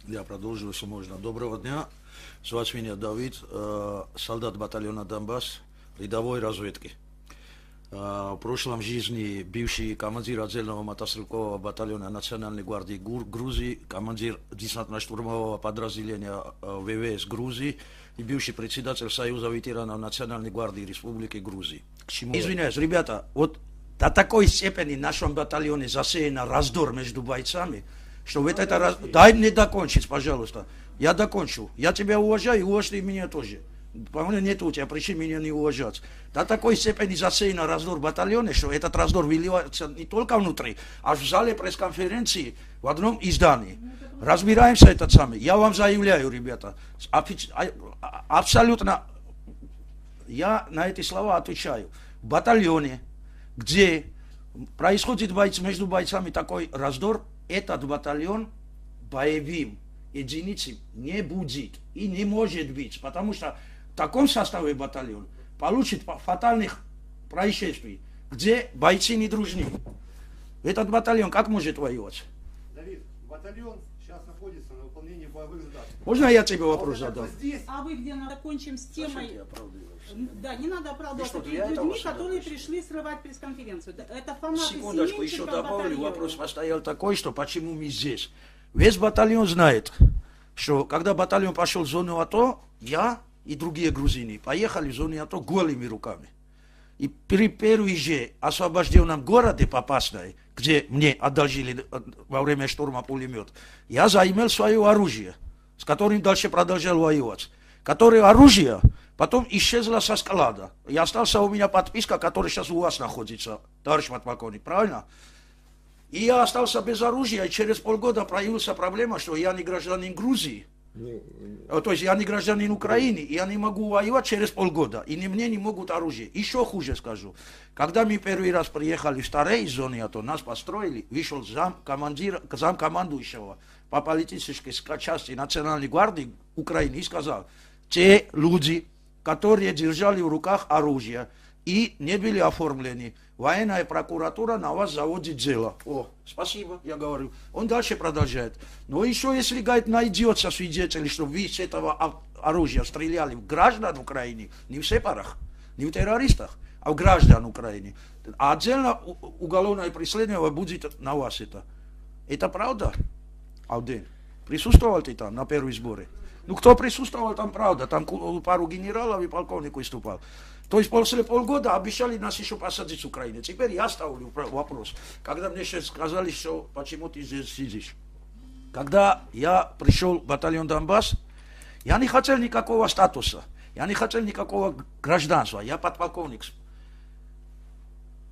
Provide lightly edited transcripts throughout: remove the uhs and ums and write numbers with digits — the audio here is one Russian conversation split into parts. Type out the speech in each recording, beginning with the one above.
Я продолжу, если можно. Доброго дня. Звать меня Давид, солдат батальона Донбасс, рядовой разведки. В прошлом жизни бывший командир отдельного мотострелкового батальона Национальной гвардии Грузии, командир десантно-штурмового подразделения ВВС Грузии и бывший председатель Союза ветеранов Национальной гвардии Республики Грузии. К чему? Извиняюсь, ребята, вот до такой степени в нашем батальоне засеян раздор между бойцами, что вот это... Дай мне докончить, пожалуйста. Я докончу. Я тебя уважаю, и уважай меня тоже. По-моему, нет у тебя причин меня не уважать. До такой степени засеян раздор батальона, что этот раздор выливается не только внутри, а в зале пресс-конференции в одном издании. Разбираемся этот самый. Я вам заявляю, ребята, абсолютно, я на эти слова отвечаю. В батальоне, где происходит между бойцами такой раздор, этот батальон боевым единицей не будет и не может быть, потому что в таком составе батальон получит фатальных происшествий, где бойцы не дружны. Этот батальон как может воевать? Давид, батальон сейчас находится на выполнении боевых задач. Можно я тебе вопрос задам? А вы где закончим с темой? Да, не надо оправдываться что, перед людьми, которые пришли срывать пресс-конференцию. Это фанаты Секундочку, еще Семенченко, добавлю. батальона. Вопрос постоял такой, что почему мы здесь. Весь батальон знает, что когда батальон пошел в зону АТО, я и другие грузины поехали в зону АТО голыми руками. И при первой же освобожденном городе Попасной, где мне одолжили во время штурма пулемет, я заимел свое оружие, с которым дальше продолжал воевать. Которое оружие потом исчезло со склада. И остался у меня подписка, которая сейчас у вас находится, товарищ подполковник, правильно? И я остался без оружия, и через полгода проявилась проблема, что я не гражданин Грузии. То есть я не гражданин Украины, и я не могу воевать через полгода, и мне не могут оружие. Еще хуже скажу. Когда мы первый раз приехали в старые зоны, то нас построили, вышел замкомандующего по политической части Национальной гвардии Украины и сказал, те люди, которые держали в руках оружие и не были оформлены, военная прокуратура на вас заводит дело. О, спасибо, я говорю. Он дальше продолжает. Но еще если, говорит, найдется свидетель, что вы с этого оружия стреляли в граждан Украины, не в сепарах, не в террористах, а в граждан Украины, а отдельно уголовное преследование будет на вас это. Это правда? Алден, присутствовал ты там на первом сборе? Ну, кто присутствовал, там правда, там пару генералов и полковник выступал. То есть после полгода обещали нас еще посадить с Украины. Теперь я ставлю вопрос. Когда мне сейчас сказали, что почему ты здесь сидишь. Когда я пришел в батальон Донбасс, я не хотел никакого статуса, я не хотел никакого гражданства. Я подполковник.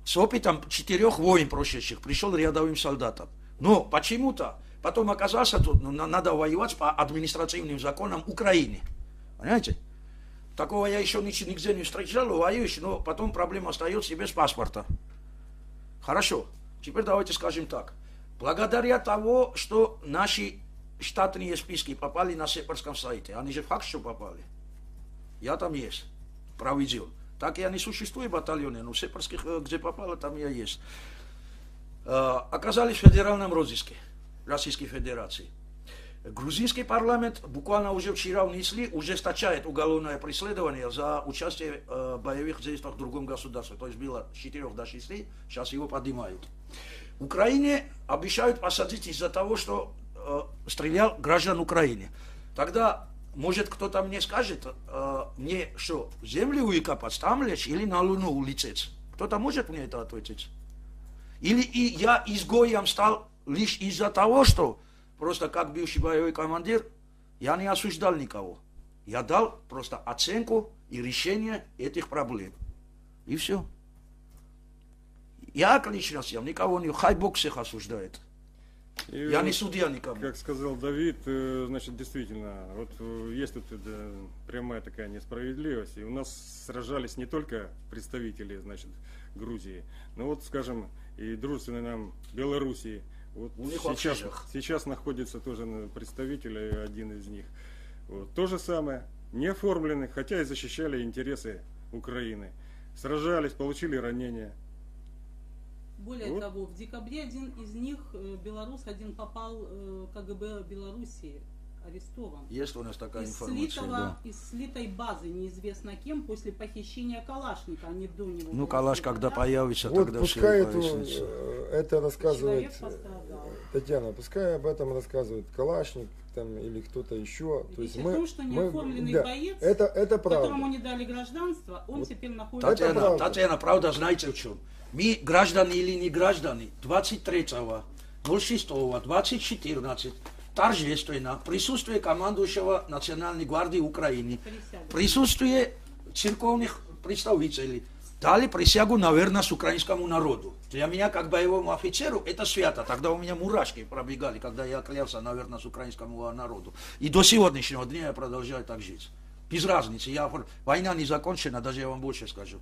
С опытом 4 войн прошедших пришел рядовым солдатом. Но почему-то потом оказался тут, надо воевать по административным законам Украины. Понимаете? Такого я еще нигде не встречал, воюющий, но потом проблема остается и без паспорта. Хорошо, теперь давайте скажем так. Благодаря того, что наши штатные списки попали на сепарском сайте, они же факт, что попали. Я там есть, проведел. Так я не существую в батальоне, но в сепарских, где попало, там я есть. Оказались в федеральном розыске Российской Федерации. Грузинский парламент буквально уже вчера внесли, ужесточает уголовное преследование за участие в боевых действиях в другом государстве. То есть было с 4 до 6, сейчас его поднимают. В Украине обещают посадить из-за того, что стрелял граждан Украины. Тогда, может, кто-то мне скажет, мне что, землю выкопать, там лечь или на Луну улететь? Кто-то может мне это ответить? Или и я изгоем стал лишь из-за того, что просто как бывший боевой командир, я не осуждал никого. Я дал просто оценку и решение этих проблем. И все. Я лично всем никого не... Хай Бог всех осуждает. И Я вот, не судья никому. как сказал Давид, значит, действительно, вот есть тут прямая такая несправедливость. И у нас сражались не только представители, значит, Грузии, но вот, скажем, и дружественной нам Белоруссии. Вот сейчас находится тоже представитель, один из них. Вот. То же самое, не оформлены, хотя и защищали интересы Украины. Сражались, получили ранения. Более того, в декабре один из них, белорус, один попал в КГБ Белоруссии. арестован. Есть у нас такая Из информация, да. из слитой базы, неизвестно кем, после похищения Калашника, а не до него. Ну, было Калаш, слито, когда да? появится, Вот тогда пускай все прояснится. это рассказывает Человек пострадал. Татьяна, пускай об этом рассказывает Калашник там, или кто-то еще. То Ведь есть в том, что неоформленный да, боец, это правда. которому не дали гражданство, он Вот. теперь находится... Это правда. Татьяна, правда, знаете в чем? Мы, граждане или не граждане, 23.06.2014 торжественно присутствие командующего Национальной гвардии Украины, присутствие церковных представителей дали присягу на верность украинскому народу. Для меня, как боевому офицеру, это свято. Тогда у меня мурашки пробегали, когда я клялся на верность украинскому народу. И до сегодняшнего дня я продолжаю так жить. Без разницы. Война не закончена, даже я вам больше скажу.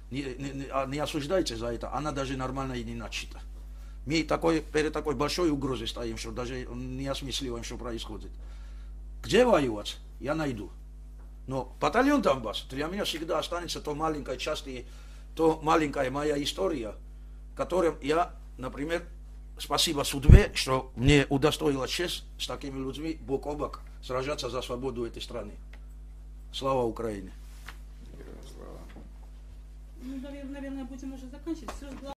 Не осуждайте за это, она даже нормально и не начата. Мы перед такой большой угрозой стоим, что даже не осмысливаем, что происходит. Где воевать, я найду. Но батальон Донбасс для меня всегда останется то маленькой части, то маленькая моя история, которым я, например, спасибо судьбе, что мне удостоила честь с такими людьми бок о бок сражаться за свободу этой страны. Слава Украине! Ну, наверное, будем уже заканчивать. Все